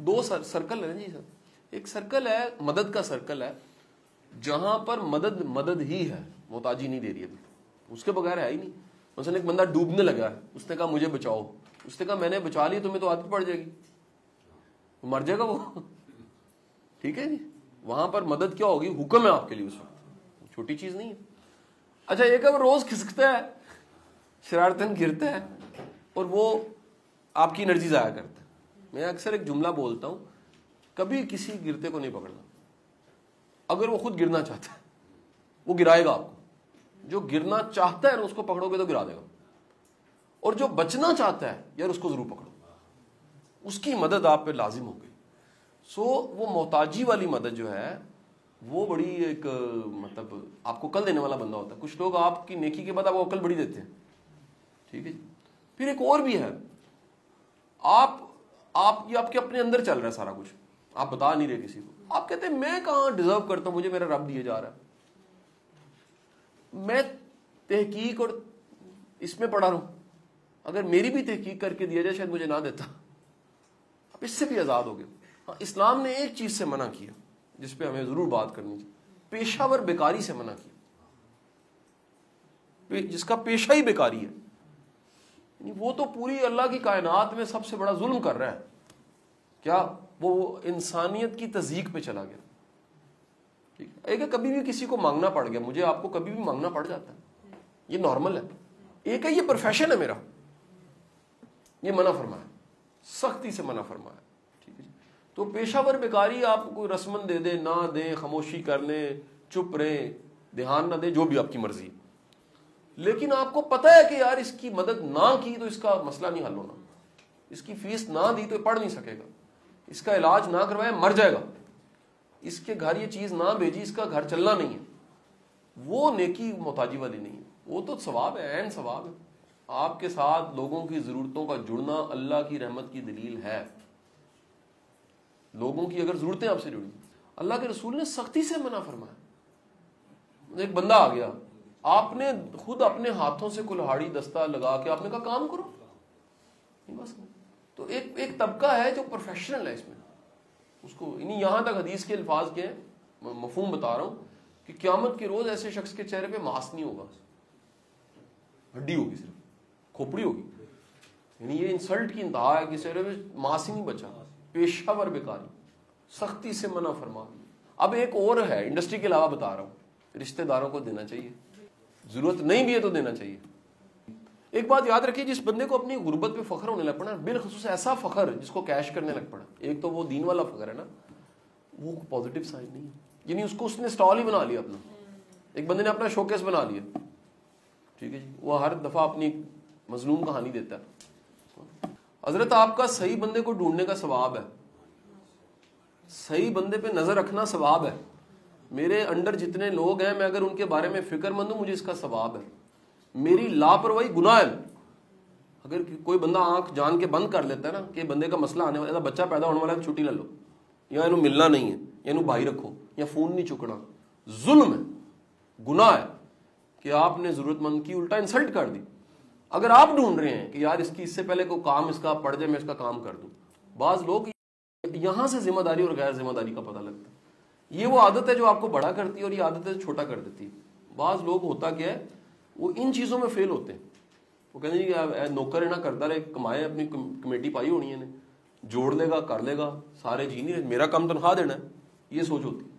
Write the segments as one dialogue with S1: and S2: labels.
S1: دو circle ہے جی سر. ایک circle ہے مدد کا سرکل ہے, جہاں پر مدد ہی ہے, محتاجی نہیں دے رہی ابھی, اس کے بغیر ہے ہی نہیں. مثلا ایک بندہ ڈوبنے لگا ہے, اس نے کہا مجھے بچاؤ, اس نے کہا میں نے بچا لی, تمہیں تو عادت پڑ جائے گی, مر جائے گا وہ. ٹھیک ہے جی, وہاں پر مدد کیا ہوگی, حکم ہے آپ کے لیے اس وقت, چھوٹی چیز نہیں ہے. اچھا ایک ہے وہ روز کھسکتا ہے, شرارتن گرتا ہے, اور وہ آپ کی انرجی ضائع کرتا ہے. میں اکثر ایک جملہ بولتا ہوں, کبھی کسی گرتے کو نہیں پکڑنا. اگر وہ خود گرنا چاہتا ہے وہ گرائے گا آپ کو, جو گرنا چاہتا ہے نا اس کو پکڑو گے تو گرا دے گا, اور جو بچنا چاہتا ہے یار اس کو ضرور پکڑو, اس کی مدد آپ پہ لازم ہو گئی. سو وہ محتاجی والی مدد جو ہے وہ بڑی ایک مطلب آپ کو عقل دینے والا بندہ ہوتا ہے. کچھ لوگ آپ کی نیکی کے بعد آپ کو عقل بڑی دیتے ہیں. ٹھیک ہے جی. پھر ایک اور بھی ہے, آپ کے اپنے اندر چل رہا ہے سارا کچھ, آپ بتا نہیں رہے کسی کو. آپ کہتے ہیں میں کہاں ڈیزرو کرتا ہوں, مجھے میرا رب دیے جا رہا ہے, میں تحقیق اور اس میں پڑھا رہا ہوں, اگر میری بھی تحقیق کر کے دیا جائے شاید مجھے نہ دیتا. اب اس سے بھی آزاد ہو گئے. ہاں, اسلام نے ایک چیز سے منع کیا جس پہ ہمیں ضرور بات کرنی چاہیے, پیشہ ور بیکاری سے منع کیا. جس کا پیشہ ہی بیکاری ہے, یعنی وہ تو پوری اللہ کی کائنات میں سب سے بڑا ظلم کر رہا ہے. کیا وہ انسانیت کی تضییق پہ چلا گیا. ٹھیک ہے, ایک ہے کبھی بھی کسی کو مانگنا پڑ گیا, مجھے آپ کو کبھی بھی مانگنا پڑ جاتا ہے, یہ نارمل ہے. ایک ہے یہ پروفیشن ہے میرا, یہ منع فرمایا, سختی سے منع فرمایا. ٹھیک ہے جی. تو پیشہ ور بیکاری آپ کو رسمن دے دیں نہ دیں, خاموشی کر لیں, چپ رہیں, دھیان نہ دیں, جو بھی آپ کی مرضی, لیکن آپ کو پتہ ہے کہ یار اس کی مدد نہ کی تو اس کا مسئلہ نہیں حل ہونا, اس کی فیس نہ دی تو پڑھ نہیں سکے گا, اس کا علاج نہ کروائے مر جائے گا, اس کے گھر یہ چیز نہ بھیجی اس کا گھر چلنا نہیں ہے. وہ نیکی محتاجی والی نہیں ہے, وہ تو ثواب ہے, عین ثواب ہے. آپ کے ساتھ لوگوں کی ضرورتوں کا جڑنا اللہ کی رحمت کی دلیل ہے. لوگوں کی اگر ضرورتیں آپ سے جڑی, اللہ کے رسول نے سختی سے منع فرمایا. ایک بندہ آ گیا, آپ نے خود اپنے ہاتھوں سے کلہاڑی دستہ لگا کے آپ نے کہا کام کرو, بس. تو ایک طبقہ ہے جو پروفیشنل ہے اس میں, اس کو یہاں تک حدیث کے الفاظ کے مفہوم بتا رہا ہوں کہ قیامت کے روز ایسے شخص کے چہرے پہ ماس نہیں ہوگا, ہڈی ہوگی, صرف کھوپڑی ہوگی. یعنی یہ انسلٹ کی انتہا ہے کہ چہرے پہ ماس ہی نہیں بچا. پیشہ ور بیکاری سختی سے منع فرما. اب ایک اور ہے, انڈسٹری کے علاوہ بتا رہا ہوں, رشتہ داروں کو دینا چاہیے, ضرورت نہیں بھی ہے تو دینا چاہیے. ایک بات یاد رکھیے, جس بندے کو اپنی غربت پہ فخر ہونے لگ پڑا, بالخصوص ایسا فخر جس کو کیش کرنے لگ پڑا, ایک تو وہ دین والا فخر ہے نا, وہ پازیٹیو سائن نہیں ہے. یعنی اس نے اسٹال ہی بنا لیا اپنا, ایک بندے نے اپنا شوکیس بنا لیا. ٹھیک ہے جی, وہ ہر دفعہ اپنی مظلوم کہانی دیتا ہے. حضرت آپ کا صحیح بندے کو ڈھونڈنے کا ثواب ہے, صحیح بندے پہ نظر رکھنا ثواب ہے. میرے انڈر جتنے لوگ ہیں میں اگر ان کے بارے میں فکر مند ہوں مجھے اس کا ثواب ہے. میری لاپرواہی گناہ ہے. اگر کوئی بندہ آنکھ جان کے بند کر لیتا ہے نا کہ بندے کا مسئلہ آنے والا, بچہ پیدا ہونے والا ہے, چھٹی لے لو, یا انہوں ملنا نہیں ہے, یا انہوں بھائی رکھو, یا فون نہیں چکنا, ظلم ہے, گناہ ہے کہ آپ نے ضرورت مند کی الٹا انسلٹ کر دی. اگر آپ ڈھونڈ رہے ہیں کہ یار اس سے پہلے کوئی کام اس کا پڑ جائے میں اس کا کام کر دوں, بعض لوگ یہاں سے ذمہ داری اور غیر ذمہ داری کا پتہ لگتا ہے. یہ وہ عادت ہے جو آپ کو بڑا کرتی ہے اور یہ عادت ہے جو چھوٹا کر دیتی ہے. بعض لوگ ہوتا کیا ہے, وہ ان چیزوں میں فیل ہوتے ہیں. وہ کہتے ہیں کہ نوکر ہے نا, کرتا رہے, کمائے, اپنی کمیٹی پائی ہونی ہے, جوڑ لے گا, کر لے گا, سارے جی نہیں, میرا کام تنخواہ دینا ہے, یہ سوچ ہوتی ہے.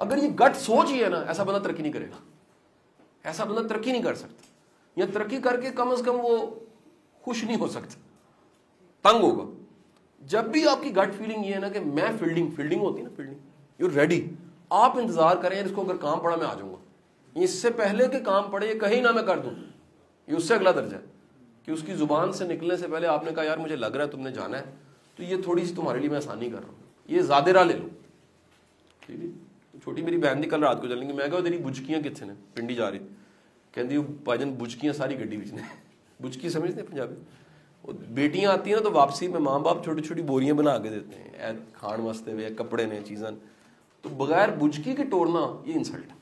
S1: اگر یہ گٹ سوچ ہی ہے نا, ایسا بندہ ترقی نہیں کرے گا, ایسا بندہ ترقی نہیں کر سکتا, یا ترقی کر کے کم از کم وہ خوش نہیں ہو سکتا, تنگ ہوگا. جب بھی آپ کی گٹ فیلنگ یہ ہے نا کہ میں فیلڈنگ ہوتی ہے نا, فیلڈنگ, یو ریڈی, آپ انتظار کریں اس کو, اگر کام پڑا میں آ جاؤں گا. اس سے پہلے کہ کام پڑے یہ کہیں نہ میں کر دوں, یہ اس سے اگلا درجہ ہے کہ اس کی زبان سے نکلنے سے پہلے آپ نے کہا یار مجھے لگ رہا ہے تم نے جانا ہے, تو یہ تھوڑی سی تمہارے لیے میں آسانی کر رہا ہوں, یہ زیادہ راہ لے لو. ٹھیک ہے. چھوٹی میری بہن دی کل رات کو چلیں گی, میں کہا تیری بجکیاں کتنے نے, پنڈی جا رہی, کہتی بھاجن بجکیاں ساری گڈی بچنے. بجکی سمجھتے ہیں پنجابی, بیٹیاں آتی ہیں نا تو واپسی میں ماں باپ چھوٹی چھوٹی بوریاں بنا کے دیتے ہیں, کھان واسطے ہوئے, کپڑے نے, چیزاں. تو بغیر بجکی کے توڑنا یہ انسلٹ ہے.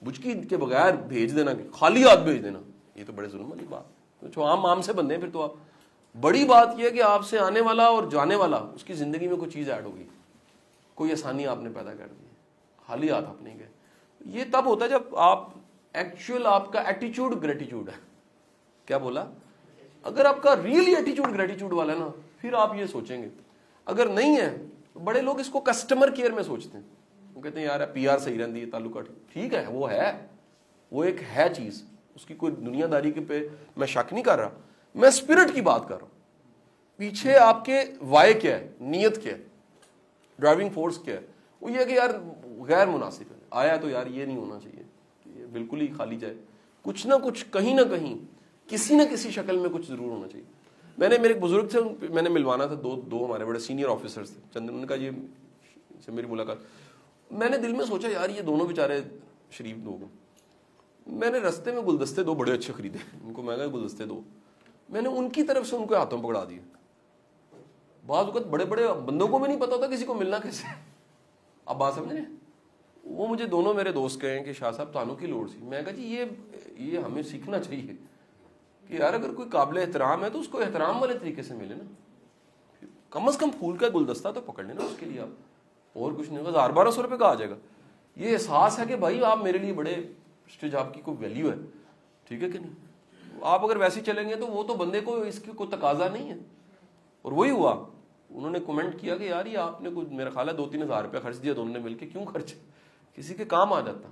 S1: بجکی کے بغیر بھیج دینا, خالی ہاتھ بھیج دینا, یہ تو بڑے ظلم والی بات. جو عام سے بندے ہیں پھر تو آپ بڑی بات یہ ہے کہ آپ سے آنے والا اور جانے والا اس کی زندگی میں کوئی چیز ایڈ ہوگی, کوئی آسانی آپ نے پیدا کر دی, خالی ہاتھ آپ نہیں گئے. یہ تب ہوتا ہے جب آپ ایکچوئل آپ کا ایٹیچیوڈ گریٹیچیوڈ ہے. کیا بولا؟ اگر آپ کا ریئلی ایٹیچیوڈ گریٹیچیوڈ والا ہے نا, پھر آپ یہ سوچیں گے. اگر نہیں ہے, بڑے لوگ اس کو کسٹمر کیئر میں سوچتے ہیں. وہ کہتے ہیں یار پی آر صحیح رہتی ہے, تعلقات ٹھیک ہے, وہ ایک ہے چیز, اس کی کوئی دنیا داری کے پہ میں شک نہیں کر رہا, میں اسپرٹ کی بات کر رہا ہوں. پیچھے آپ کے وائے کیا ہے, نیت کیا ہے, ڈرائیونگ فورس کیا ہے. وہ یہ کہ یار غیر مناسب ہے, آیا تو یار یہ نہیں ہونا چاہیے, یہ بالکل ہی خالی جائے. کچھ نہ کچھ کہیں نہ کہیں کسی نہ کسی شکل میں کچھ ضرور ہونا چاہیے. میں نے میرے ایک بزرگ سے میں نے ملوانا تھا, دو ہمارے بڑے سینئر آفیسرز تھے, چندن کا یہ سے میری ملاقات. میں نے دل میں سوچا یار یہ دونوں بیچارے شریف لوگ ہیں. میں نے رستے میں گلدستے دو بڑے اچھے خریدے, ان کو مہنگا گلدستے دو, میں نے ان کی طرف سے ان کو ہاتھوں پکڑا دیے. بعض اوقات بڑے بڑے بندوں کو بھی نہیں پتا ہوتا کسی کو ملنا کیسے. اب بات سمجھ رہے, وہ مجھے دونوں میرے دوست کہیں کہ شاہ صاحب تانوں کی لوڑ سی. میں کہا جی یہ ہمیں سیکھنا چاہیے کہ یار اگر کوئی قابل احترام ہے تو اس کو احترام والے طریقے سے ملے نا. کم از کم پھول کا گلدستہ تو پکڑ لینا اس کے لیے, آپ اور کچھ نہیں, 1000-1200 روپے کا آ جائے گا. یہ احساس ہے کہ بھائی آپ میرے لیے بڑے اسٹیج, آپ کی کوئی ویلیو ہے, ٹھیک ہے کہ نہیں. آپ اگر ویسے چلیں گے تو وہ تو بندے کو اس کی کوئی تقاضا نہیں ہے. اور وہی ہوا, انہوں نے کمنٹ کیا کہ یار یہ آپ نے کوئی میرا خیال ہے 2-3 ہزار روپے خرچ دیا دونوں نے مل کے, کیوں خرچ, کسی کے کام آ جاتا,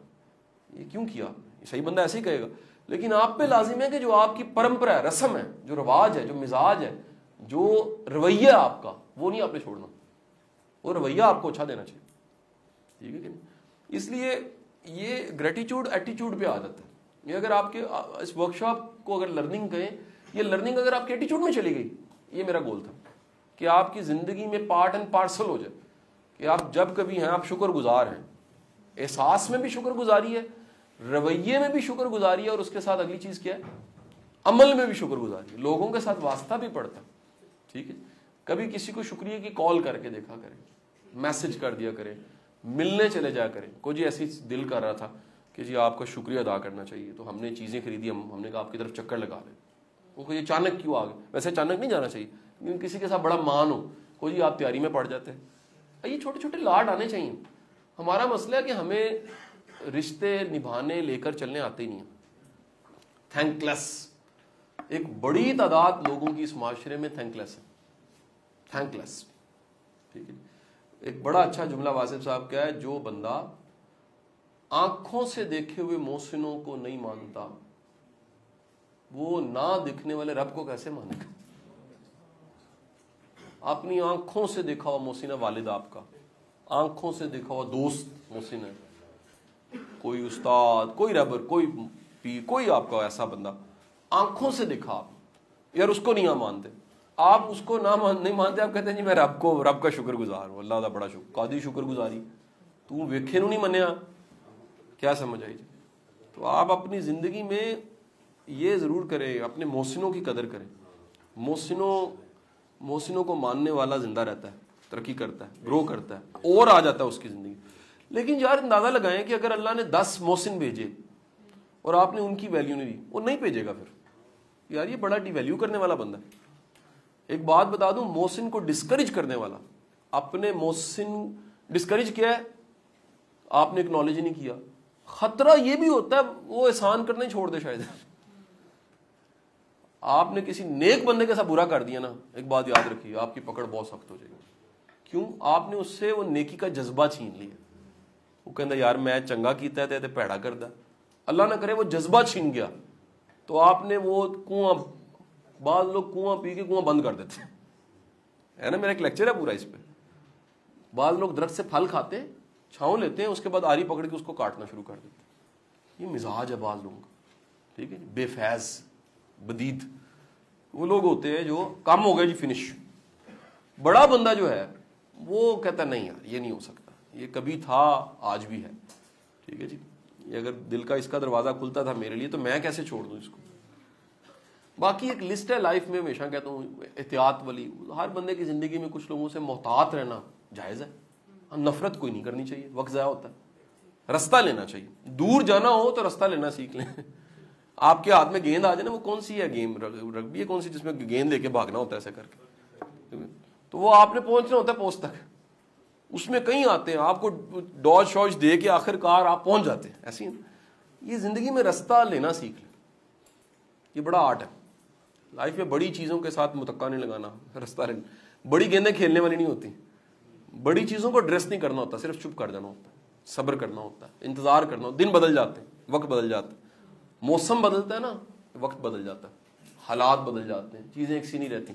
S1: یہ کیوں کیا. صحیح بندہ ایسے ہی کہے گا. لیکن آپ پہ لازم ہے کہ جو آپ کی پرمپرا ہے, رسم ہے, جو رواج ہے, جو مزاج ہے, جو رویہ ہے آپ کا, وہ نہیں آپ نے چھوڑنا. وہ رویہ آپ کو اچھا دینا چاہیے, ٹھیک ہے کہ نہیں. اس لیے یہ گریٹیچیوڈ ایٹیچیوڈ پہ آ جاتا ہے. یہ اگر آپ کے اس ورک شاپ کو اگر لرننگ کہیں, یہ لرننگ اگر آپ کے ایٹیچیوڈ میں چلی گئی, یہ میرا گول تھا کہ آپ کی زندگی میں پارٹ اینڈ پارسل ہو جائے کہ آپ جب کبھی ہیں آپ شکر گزار ہیں. احساس میں بھی شکر گزاری ہے, رویے میں بھی شکر گزاری ہے, اور اس کے ساتھ اگلی چیز کیا ہے, عمل میں بھی شکر گزاری ہے. لوگوں کے ساتھ واسطہ بھی پڑتا ہے, ٹھیک ہے. کبھی کسی کو شکریہ کی کال کر کے دیکھا کریں, میسج کر دیا کریں, ملنے چلے جا کریں. کوئی جی ایسی دل کر رہا تھا کہ جی آپ کا شکریہ ادا کرنا چاہیے, تو ہم نے چیزیں خریدی, ہم نے کہا آپ کی طرف چکر لگا لیں. وہ یہ اچانک کیوں آ گئے, ویسے اچانک نہیں جانا چاہیے, لیکن کسی کے ساتھ بڑا مان ہو, کوئی جی آپ تیاری میں پڑ جاتے ہیں. یہ چھوٹے چھوٹے لاڈ آنے چاہیے. ہمارا مسئلہ ہے کہ ہمیں رشتے نبھانے لے کر چلنے آتے ہی نہیں ہیں. تھینک لیس, ایک بڑی تعداد لوگوں کی اس معاشرے میں تھینک لیس ہے, تھینک لیس, ٹھیک ہے. ایک بڑا اچھا جملہ واسف صاحب کا ہے, جو بندہ آنکھوں سے دیکھے ہوئے محسنوں کو نہیں مانتا, وہ نہ دکھنے والے رب کو کیسے مانے گا. اپنی آنکھوں سے دیکھا ہوا محسن ہے والد آپ کا, آنکھوں سے دیکھا ہوا دوست محسن ہے, کوئی استاد, کوئی رہبر, کوئی پیر, کوئی آپ کا ایسا بندہ آنکھوں سے دیکھا آپ, یار اس کو نہیں مانتے. آپ اس کو نہیں مانتے, آپ کہتے ہیں جی میں رب کا شکر گزار ہوں, اللہ کا بڑا شکر, قادری شکر گزاری, تو ویکھے نو نہیں منیا, کیا سمجھ آئی جی. تو آپ اپنی زندگی میں یہ ضرور کریں, اپنے محسنوں کی قدر کریں. محسنوں کو ماننے والا زندہ رہتا ہے, ترقی کرتا ہے, گرو کرتا ہے, اور آ جاتا ہے اس کی زندگی. لیکن یار اندازہ لگائیں کہ اگر اللہ نے 10 محسن بھیجے اور آپ نے ان کی ویلیو نہیں دی, وہ نہیں بھیجے گا پھر. یار یہ بڑا ڈی ویلیو کرنے والا بندہ ہے. ایک بات بتا دوں, محسن کو ڈسکریج کرنے والا, اپنے محسن ڈسکریج کیا ہے, آپ نے اکنالج نہیں کیا. خطرہ یہ بھی ہوتا ہے وہ احسان کرنا ہی چھوڑ دے شاید. آپ نے کسی نیک بندے کے ساتھ برا کر دیا نا, ایک بات یاد رکھیے, آپ کی پکڑ بہت سخت ہو جائے گی. کیوں؟ آپ نے اس سے وہ نیکی کا جذبہ چھین لیا. وہ کہندا یار میں چنگا کیتا ہے تے پیڑا کردا, اللہ نہ کرے وہ جذبہ چھین گیا تو آپ نے وہ کنواں, بعض لوگ کنواں پی کے کنواں بند کر دیتے ہے نا. میرا ایک لیکچر ہے پورا اس پہ. بعض لوگ درخت سے پھل کھاتے ہیں, چھاؤں لیتے ہیں, اس کے بعد آری پکڑ کے اس کو کاٹنا شروع کر دیتے ہیں. یہ مزاج ہے بعض لوگوں کا, ٹھیک ہے. بے فیض بدید وہ لوگ ہوتے ہیں جو کام ہو گیا جی فنش. بڑا بندہ جو ہے وہ کہتا نہیں یار یہ نہیں ہو سکتا, یہ کبھی تھا آج بھی ہے, ٹھیک ہے جی. یہ اگر دل کا اس کا دروازہ کھلتا تھا میرے لیے تو میں کیسے چھوڑ دوں اس کو. باقی ایک لسٹ ہے لائف میں, ہمیشہ کہتا ہوں احتیاط والی. ہر بندے کی زندگی میں کچھ لوگوں سے محتاط رہنا جائز ہے, نفرت کوئی نہیں کرنی چاہیے, وقت ضائع ہوتا ہے. رستہ لینا چاہیے, دور جانا ہو تو رستہ لینا سیکھ لیں. آپ کے ہاتھ میں گیند آ جائے نا، وہ کون سی ہے گیم، رگبی ہے کون سی جس میں گیند لے کے بھاگنا ہوتا ہے ایسے کر کے، تو وہ آپ نے پہنچنا ہوتا ہے پوسٹ تک، اس میں کہیں آتے ہیں آپ کو ڈاج شوج دے کے آخر کار آپ پہنچ جاتے ہیں. ایسی یہ زندگی میں رستہ لینا سیکھ لیں، یہ بڑا آرٹ ہے. لائف میں بڑی چیزوں کے ساتھ متکا نہیں لگانا، رستہ لینا. بڑی گیندیں کھیلنے والی نہیں ہوتی، بڑی چیزوں کو ڈریس نہیں کرنا ہوتا، صرف چپ کر جانا ہوتا ہے، صبر کرنا ہوتا ہے، انتظار کرنا ہوتا ہے. دن بدل جاتے ہیں، وقت بدل جاتا ہے، موسم بدلتا ہے نا، وقت بدل جاتا ہے، حالات بدل جاتے ہیں، چیزیں ایک سی نہیں رہتی.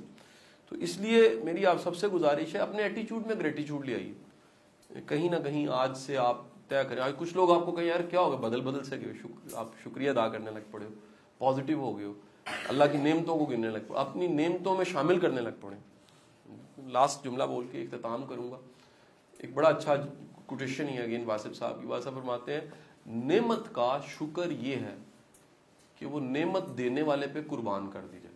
S1: تو اس لیے میری آپ سب سے گزارش ہے اپنے ایٹیچیوڈ میں گریٹیچیوڈ لے آئیے. کہیں نہ کہیں آج سے آپ طے کریں. آج کچھ لوگ آپ کو کہیں یار کیا ہوگا، بدل سے آپ شکریہ ادا کرنے لگ پڑے ہو، پازیٹیو ہو گئے ہو، اللہ کی نعمتوں کو گننے لگ پڑے، اپنی نعمتوں میں شامل کرنے لگ پڑے. لاسٹ جملہ بول کے اختتام کروں گا. ایک بڑا اچھا کوٹیشن ہی ہے اگین واسف صاحب کی. واسف فرماتے ہیں نعمت کا شکر یہ ہے کہ وہ نعمت دینے والے پہ قربان کر دی جائے،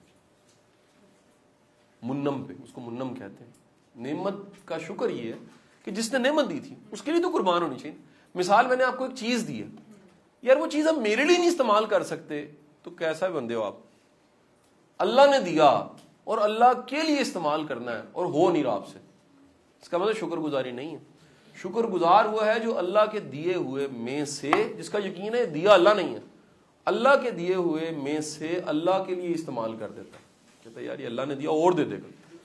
S1: منم پہ، اس کو منم کہتے ہیں. نعمت کا شکر یہ ہے کہ جس نے نعمت دی تھی اس کے لیے تو قربان ہونی چاہیے. مثال میں نے آپ کو ایک چیز دی ہے، یار وہ چیز ہم میرے لیے نہیں استعمال کر سکتے تو کیسا بندے ہو آپ. اللہ نے دیا اور اللہ کے لیے استعمال کرنا ہے اور ہو نہیں رہا آپ سے، اس کا مطلب شکر گزاری نہیں ہے. شکر گزار ہوا ہے جو اللہ کے دیے ہوئے میں سے، جس کا یقین ہے دیا اللہ نہیں ہے، اللہ کے دیے ہوئے میں سے اللہ کے لیے استعمال کر دیتا ہے. کہتا ہے یار یہ اللہ نے دیا اور دے دے گا.